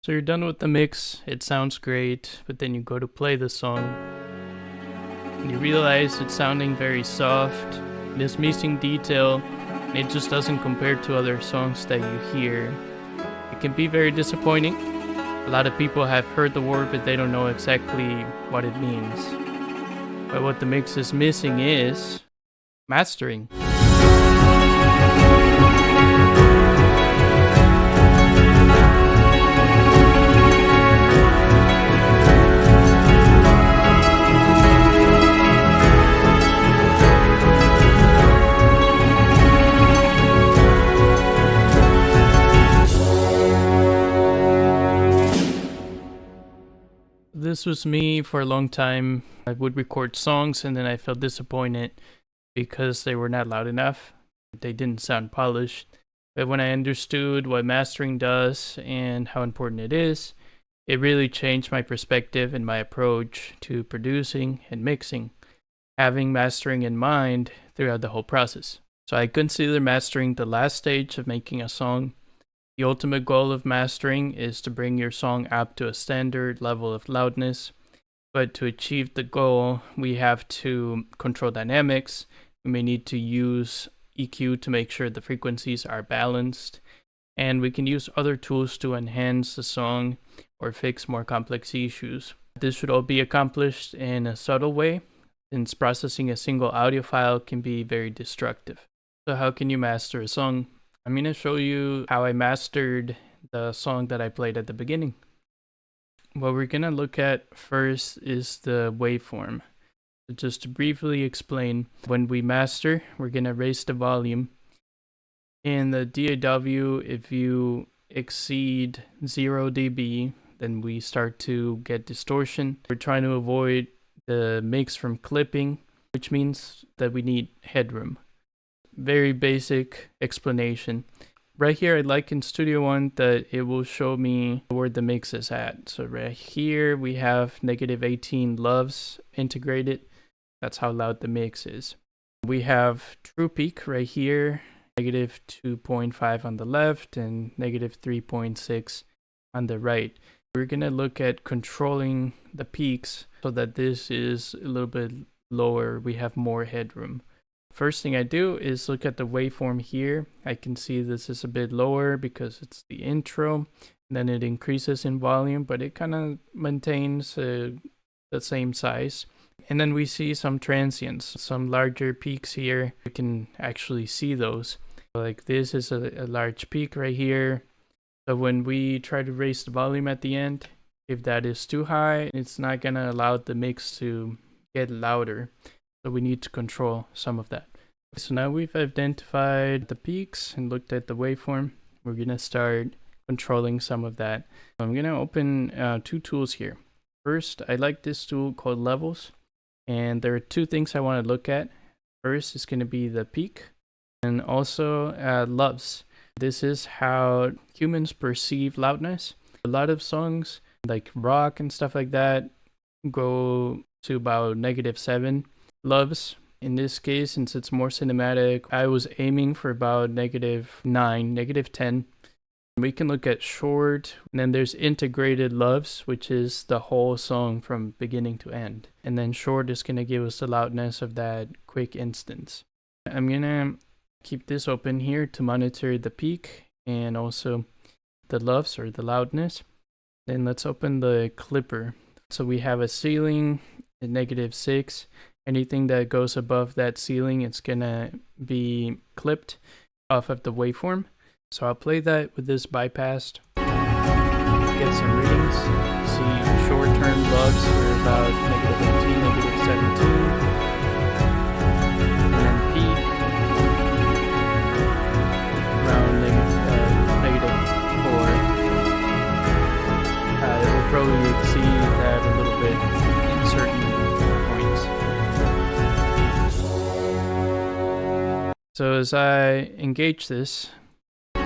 So you're done with the mix, it sounds great, but then you go to play the song, and you realize it's sounding very soft, it is missing detail, and it just doesn't compare to other songs that you hear. It can be very disappointing. A lot of people have heard the word, but they don't know exactly what it means. But what the mix is missing is mastering. This was me for a long time. I would record songs and then I felt disappointed because they were not loud enough. They didn't sound polished. But when I understood what mastering does and how important it is, it really changed my perspective and my approach to producing and mixing, having mastering in mind throughout the whole process. So I consider mastering the last stage of making a song. The ultimate goal of mastering is to bring your song up to a standard level of loudness, but to achieve the goal, we have to control dynamics. We may need to use EQ to make sure the frequencies are balanced, and we can use other tools to enhance the song or fix more complex issues. This should all be accomplished in a subtle way, since processing a single audio file can be very destructive. So how can you master a song? I'm going to show you how I mastered the song that I played at the beginning. What we're going to look at first is the waveform. So just to briefly explain, when we master, we're going to raise the volume. In the DAW, if you exceed 0 dB, then we start to get distortion. We're trying to avoid the mix from clipping, which means that we need headroom. Very basic explanation. Right here, I like in Studio One that it will show me where the mix is at. So right here, we have -18 LUFS integrated. That's how loud the mix is. We have true peak right here, -2.5 on the left and -3.6 on the right. We're gonna look at controlling the peaks so that this is a little bit lower. We have more headroom. First thing I do is look at the waveform here. I can see this is a bit lower because it's the intro. Then it increases in volume, but it kind of maintains the same size. And then we see some transients, some larger peaks here. You can actually see those. Like this is a large peak right here. So when we try to raise the volume at the end, if that is too high, it's not gonna allow the mix to get louder. So we need to control some of that. So now we've identified the peaks and looked at the waveform. We're gonna start controlling some of that. I'm gonna open two tools here. First, I like this tool called levels. And there are two things I wanna look at. First is gonna be the peak and also LUFS. This is how humans perceive loudness. A lot of songs like rock and stuff like that go to about -7 LUFS. In this case, since it's more cinematic, I was aiming for about -9, -10. We can look at short, and then there's integrated LUFS, which is the whole song from beginning to end. And then short is going to give us the loudness of that quick instance. I'm going to keep this open here to monitor the peak and also the LUFS or the loudness. Then let's open the clipper. So we have a ceiling at -6. Anything that goes above that ceiling, it's gonna be clipped off of the waveform. So I'll play that with this bypassed. Get some readings. See short-term LUFS for about -18, -17. And then peak around -4. It will probably exceed that a little bit in certain points. So as I engage this, see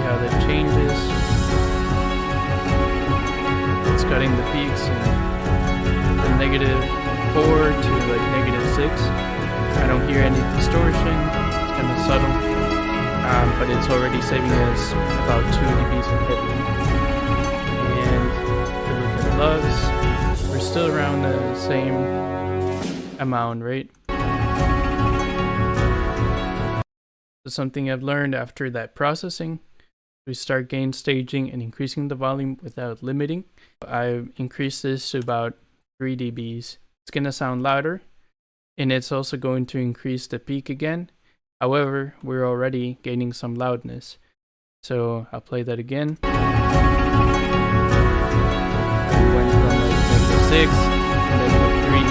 how that changes. It's cutting the peaks from -4 to like -6. I don't hear any distortion. It's kind of subtle. but it's already saving us about 2 dBs of headroom. And if we look at LUFS, we're still around the same amount, right? So something I've learned after that processing, we start gain staging and increasing the volume without limiting. I increased this to about 3 dBs. It's going to sound louder, and it's also going to increase the peak again. However, we're already gaining some loudness. So I'll play that again. We went from like -6 to -3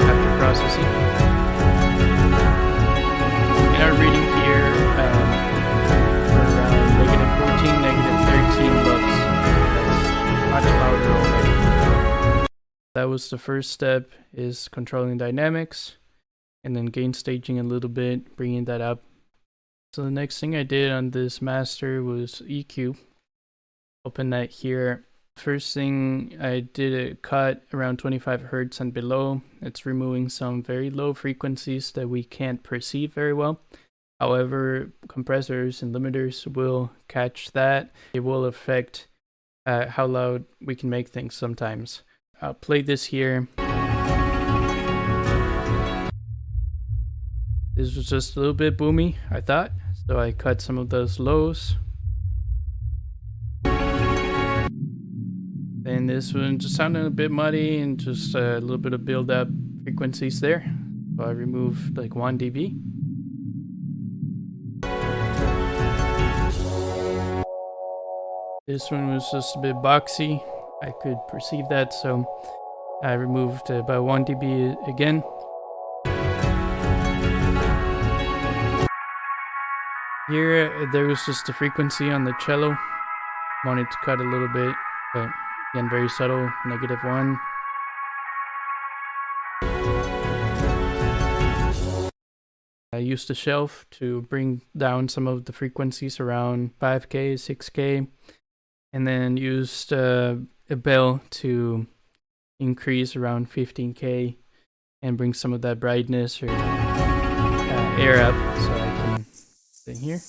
after processing. In our reading here, we're around -14, -13 LUFS. That's much louder already. That was the first step, is controlling dynamics, and then gain staging a little bit, bringing that up. So the next thing I did on this master was EQ. Open that here. First thing I did a cut around 25 Hertz and below. It's removing some very low frequencies that we can't perceive very well. However, compressors and limiters will catch that. It will affect how loud we can make things sometimes. I'll play this here. This was just a little bit boomy, I thought. So I cut some of those lows. And this one just sounded a bit muddy and just a little bit of build up frequencies there. So I removed like 1 dB. This one was just a bit boxy. I could perceive that, so I removed about 1 dB again. Here, there was just a frequency on the cello. Wanted to cut a little bit, but again, very subtle, -1. I used a shelf to bring down some of the frequencies around 5K, 6K, and then used a bell to increase around 15K and bring some of that brightness or air up, so I can sit here.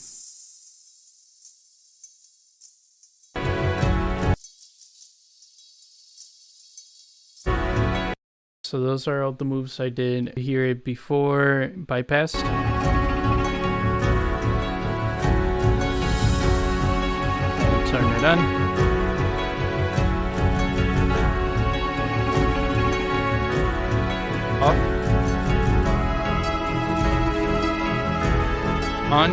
So those are all the moves I did here before bypass. And turn it on. Off. On.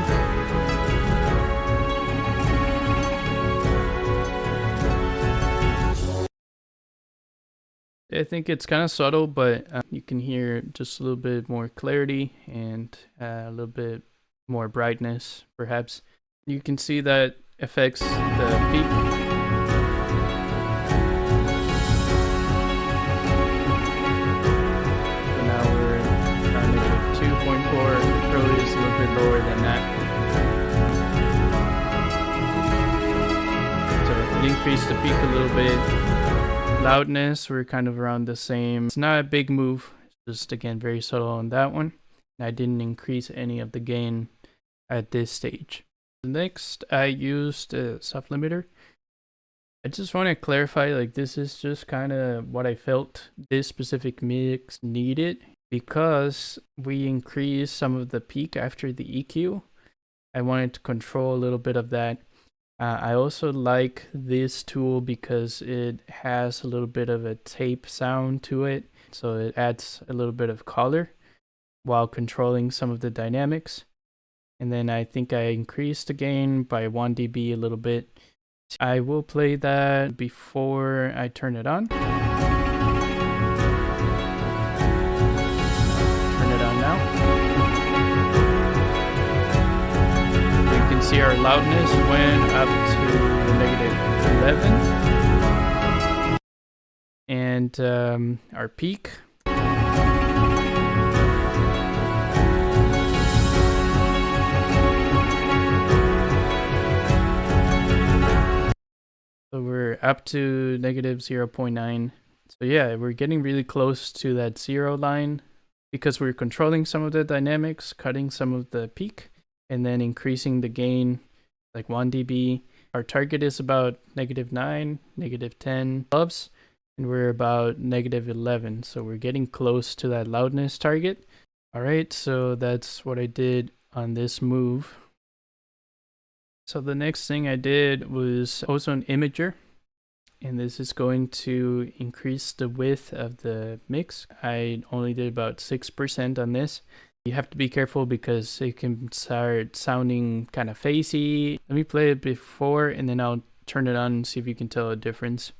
I think it's kind of subtle, but you can hear just a little bit more clarity and a little bit more brightness, perhaps. You can see that affects the peak. So now we're around -2.4. It probably is a little bit lower than that. So it increased the peak a little bit. Loudness, we're kind of around the same. It's not a big move, it's just again very subtle on that one. I didn't increase any of the gain at this stage. Next, I used a soft limiter. I just want to clarify, like, this is just kind of what I felt this specific mix needed, because we increased some of the peak after the EQ. I wanted to control a little bit of that. I also like this tool because it has a little bit of a tape sound to it, so it adds a little bit of color while controlling some of the dynamics. And then I think I increased the gain by 1 dB a little bit. I will play that before I turn it on. Turn it on now. See our loudness went up to -11, and our peak so we're up to -0.9. So yeah, we're getting really close to that 0 line because we're controlling some of the dynamics, cutting some of the peak. and then increasing the gain like 1 dB. Our target is about -9, -10 LUFS, and we're about -11. So we're getting close to that loudness target. All right, so that's what I did on this move. So the next thing I did was ozone imager, and this is going to increase the width of the mix. I only did about 6% on this. You have to be careful because it can start sounding kind of phasey. Let me play it before and then I'll turn it on and see if you can tell a difference.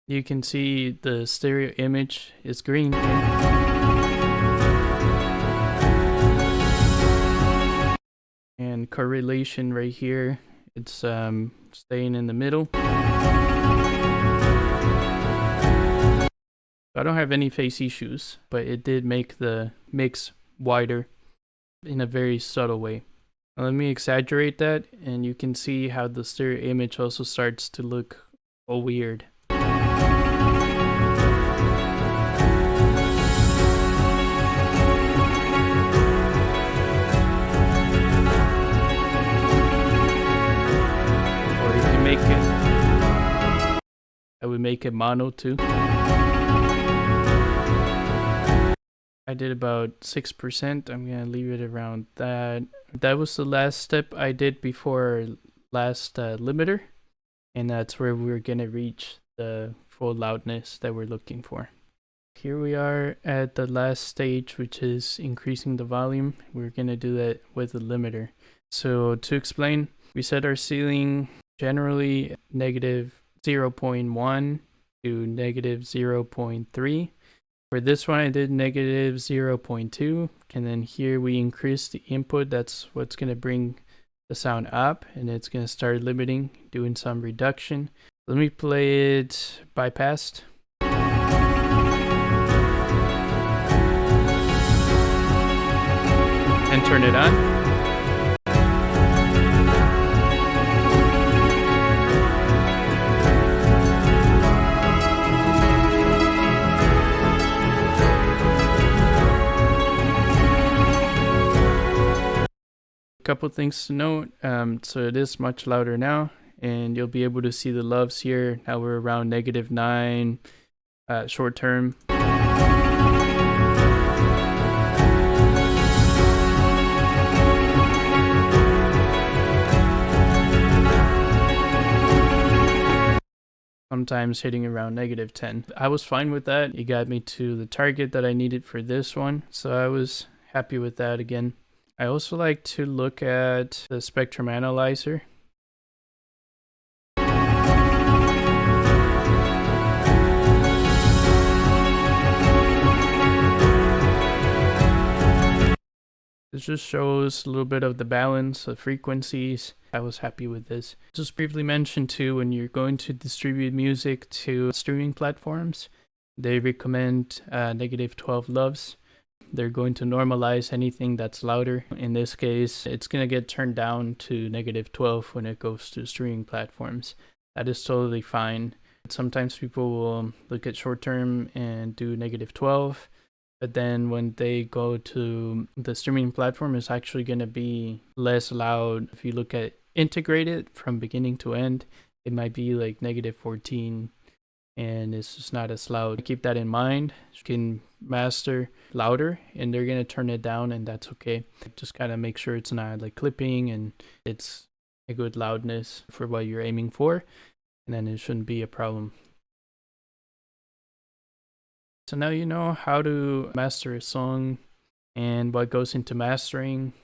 You can see the stereo image is green here. And correlation right here, it's staying in the middle. I don't have any phase issues, but it did make the mix wider in a very subtle way. Now let me exaggerate that, and you can see how the stereo image also starts to look all weird. I would make it mono too. I did about 6%. I'm gonna leave it around that. That was the last step I did before last limiter, and that's where we're gonna reach the full loudness that we're looking for. Here we are at the last stage, which is increasing the volume. We're gonna do that with the limiter. So to explain, we set our ceiling generally -0.1 to -0.3. For this one, I did -0.2, and then here we increase the input. That's what's going to bring the sound up, and it's going to start limiting, doing some reduction. Let me play it bypassed. And turn it on. Couple things to note. So it is much louder now, and you'll be able to see the LUFS here. Now we're around -9 short term. Sometimes hitting around -10. I was fine with that. It got me to the target that I needed for this one, so I was happy with that again. I also like to look at the spectrum analyzer. This just shows a little bit of the balance of frequencies. I was happy with this. Just briefly mention too, when you're going to distribute music to streaming platforms, they recommend -12 LUFS. They're going to normalize anything that's louder. In this case, it's going to get turned down to -12 when it goes to streaming platforms. That is totally fine. Sometimes people will look at short term and do -12, but then when they go to the streaming platform, it's actually going to be less loud. If you look at integrated from beginning to end, it might be like -14. And it's just not as loud. Keep that in mind. You can master louder and they're gonna turn it down, and that's okay. Just gotta make sure it's not like clipping and it's a good loudness for what you're aiming for, and then it shouldn't be a problem. So now you know how to master a song and what goes into mastering.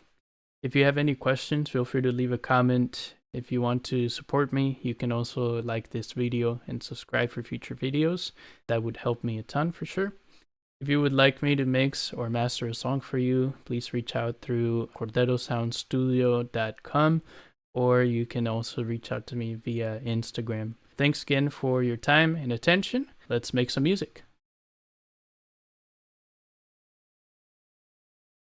If you have any questions, feel free to leave a comment. If you want to support me, you can also like this video and subscribe for future videos. That would help me a ton for sure. If you would like me to mix or master a song for you, please reach out through corderosoundstudio.com, or you can also reach out to me via Instagram. Thanks again for your time and attention. Let's make some music.